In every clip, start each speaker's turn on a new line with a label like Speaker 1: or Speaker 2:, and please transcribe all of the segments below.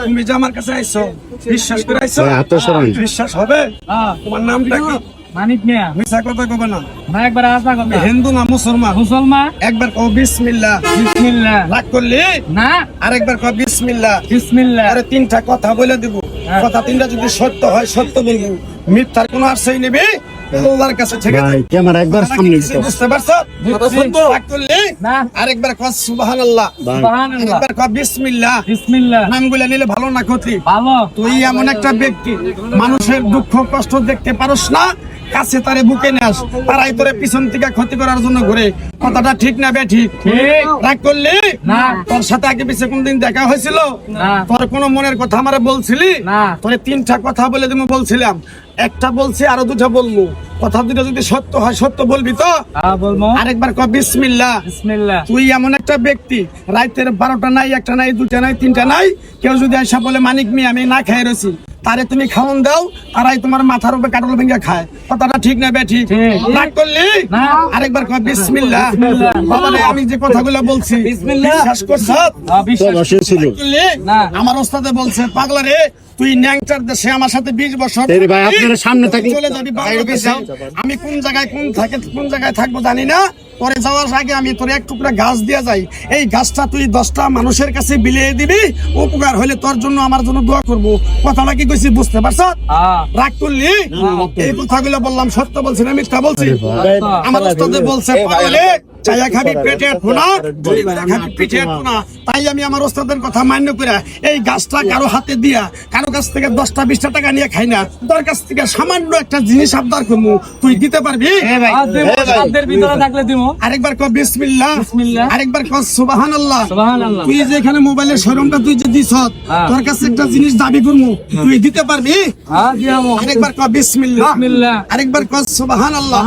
Speaker 1: তুমি যে আমার কাছে আইছো, বিশ্বাস করে আইছো, বিশ্বাস হবে? তোমার নামটা কি?
Speaker 2: মানিক মিয়া।
Speaker 1: মিছা কথা কবে না।
Speaker 2: না একবার আসবা কথা।
Speaker 1: হিন্দু না মুসলমান?
Speaker 2: মুসলমান।
Speaker 1: একবার কও বিসমিল্লাহ।
Speaker 2: বিসমিল্লাহ।
Speaker 1: রাগ করলি?
Speaker 2: না।
Speaker 1: আরেকবার কও বিসমিল্লাহ।
Speaker 2: বিসমিল্লাহ।
Speaker 1: আরে তিনটা কথা বলে দিব, কথা তিনটা যদি সত্য হয় সত্য বলবো, মিথ্যার কোনো আশ্রয় নেবে আল্লাহর কাছে। ঠিক আছে?
Speaker 3: ক্যামেরা একবার সামনে
Speaker 1: বুঝতে পারছো? রাগ করলি?
Speaker 2: না।
Speaker 1: আরেকবার কও সুবহানাল্লাহ।
Speaker 2: সুবহানাল্লাহ।
Speaker 1: আরেকবার কও বিসমিল্লাহ।
Speaker 2: বিসমিল্লাহ।
Speaker 1: নামগুলো নিলে ভালো না ক্ষতি?
Speaker 2: ভালো।
Speaker 1: তুই এমন একটা ব্যক্তি, মানুষের দুঃখ কষ্ট দেখতে পারস না, কাছে তারে বুকে নেস, তারাই তোরে পিছন থেকে ক্ষতি করার জন্য ঘুরে। কথাটা ঠিক না বে? ঠিক। রাগ করলি?
Speaker 2: না।
Speaker 1: তোর সাথে আগে পিছে কোনদিন দেখা হয়েছিল?
Speaker 2: না।
Speaker 1: তোর কোনো মনের কথা আমারে বলছিলি?
Speaker 2: না।
Speaker 1: তোরে তিনটা কথা বলে তুমি বলছিলাম, একটা বলছি আরো দুটা বলবো, কথা দুটা যদি সত্য হয় সত্য বলবি তো?
Speaker 2: হ্যাঁ বলবো।
Speaker 1: আরেকবার কও বিসমিল্লাহ।
Speaker 2: বিসমিল্লাহ।
Speaker 1: তুই এমন একটা ব্যক্তি, রাতের 12টা নাই, একটা নাই, দুটা নাই, তিনটা নাই, কেউ যদি আইসা বলে মানিক মিয়া আমি না খেয়ে রয়েছি, তারে তুমি খাওন দাও, তারাই তোমার মাথার উপরে কাটল ভেঙে খায়। কথাটা ঠিক না বে? ঠিক। রাগ করলি?
Speaker 2: না।
Speaker 1: আরেকবার কও বিসমিল্লাহ। বাবা রে, আমি যে কথাগুলো বলছি বিশ্বাস করছ?
Speaker 2: বিশ্বাস
Speaker 3: ছিল
Speaker 1: করলি?
Speaker 2: না।
Speaker 1: আমার ওস্তাদে বলছে, পাগলা রে তুই ন্যাংচার দেশে আমার সাথে 20 বছর
Speaker 3: ভাই আপনার সামনে থাকি
Speaker 1: চলে যাবি বাংলাদেশে। আমি কোন জায়গায় থাকবো জানি না, পরে যাওয়ার আগে আমি তোর এক টুকরা গাছ দিয়ে যাই, এই গাছটা তুই 10টা মানুষের কাছে বিলিয়ে দিবি, উপকার হলে তোর জন্য আমার জন্য দোয়া করবো। কথাটা কি কইছি বুঝতে পারছ? রাগ করলি? এই কথাগুলো বললাম সত্য বলছি না মিথ্যা বলছি? আমার ওস্তাদে বলছে পাগলে চাইয়া খাবি পেটে ফোনা, খাবি পিঠে ফোনা। তাই আমি আমার ওস্তাদের কথা মান্য করে এই গাছটা কারো হাতে দিয়া, কারো কাছ থেকে 10টা 20টা টাকা নিয়ে খাই না, তোর কাছ থেকে সামান্য একটা জিনিস আবদার করবো, তুই দিতে পারবি? আরেকবার কও বিসমিল্লাহ। আরেকবার কও সুবহানাল্লাহ। তুই যে এখানে মোবাইলের শোরুমটা তুই যে দিছ, তোর কাছে একটা জিনিস দাবি করবো, তুই দিতে পারবি? আরেকবার কও বিসমিল্লাহ। আরেকবার কও সুবহানাল্লাহ।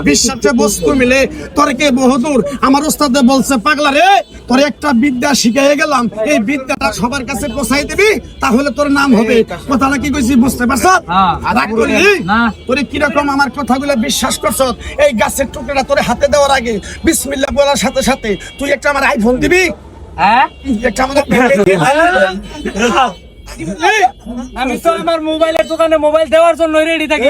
Speaker 1: বিশ্বাসে বস্তু মিলে তর্কে বহুদূর। আমার ওস্তাদে বলছে পাগলা রে তোর একটা বিদ্যা শিখিয়ে গেলাম, এই বিদ্যাটা সবার কাছে পৌঁছাই দিবি, তাহলে তোর নাম হবে। কথাটা কি কইছি বুঝতে পারছ? রাগ করলি? তোরে কিরকম আমার কথাগুলো বিশ্বাস করছ? এই গাছের টুকরাটা তোরে হাতে দেওয়ার আগে বিসমিল্লাহ বলার সাথে সাথে তুই একটা আমার আইফোন দিবি? একটা আমাদের
Speaker 2: আমি তো আমার মোবাইলের দোকানে মোবাইল দেওয়ার জন্য রেডি থাকি।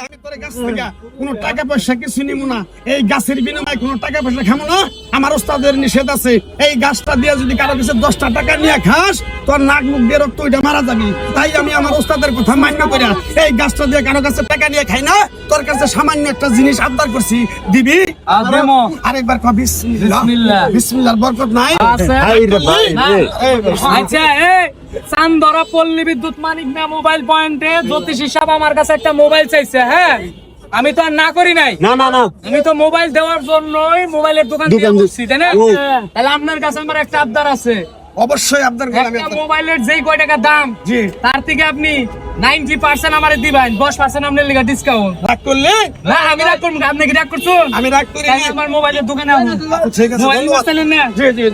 Speaker 1: আমি তোর কাছ থেকে কোনো টাকা পয়সা কিছু নিব না, এই গাছের বিনিময়ে কোনো টাকা পয়সা খাবো না। আমার ওস্তাদের নিষেধ আছে, এই গাছটা দিয়ে যদি কারো কাছে 10টা টাকা নিয়ে খাস, তোর নাক মুখ দিয়ে রক্ত ওইটা মারা যাবি। তাই আমি আমার ওস্তাদের কথা মান্য করে এই গাছটা দিয়ে কারো কাছে টাকা নিয়ে খাই না, তোর কাছে সামান্য একটা জিনিস আবদার করছি, দিবি? আরেকবার কও বিসমিল্লাহ। বিসমিল্লাহর বরকত নাই?
Speaker 2: আচ্ছা চান্দরা পল্লী বিদ্যুৎ মানিক মিয়া মোবাইল পয়েন্টে জ্যোতিষ হিসাব আমার কাছে একটা মোবাইল চাইছে। হ্যাঁ আমি তো আর না করি নাই।
Speaker 3: না না না,
Speaker 2: আমি তো মোবাইল দেওয়ার জন্যই মোবাইলের দোকান করছি, তাই না? তাহলে আপনার কাছে আমার একটা আবদার আছে।
Speaker 1: অবশ্যই আবদার করলাম।
Speaker 2: একটা মোবাইলের যেই কয় টাকা দাম, তার থেকে আপনি 90% আমারে দিবেন, 10% আপনার লিগা ডিসকাউন্ট।
Speaker 1: রাগ করলে?
Speaker 2: না আমি রাগ করব, আপনি কি রাগ করছেন?
Speaker 1: আমি রাগ করি।
Speaker 2: আমার মোবাইলের দোকানে আসুন।
Speaker 1: ঠিক আছে,
Speaker 2: মোবাইল নিতে না?
Speaker 1: জি জি।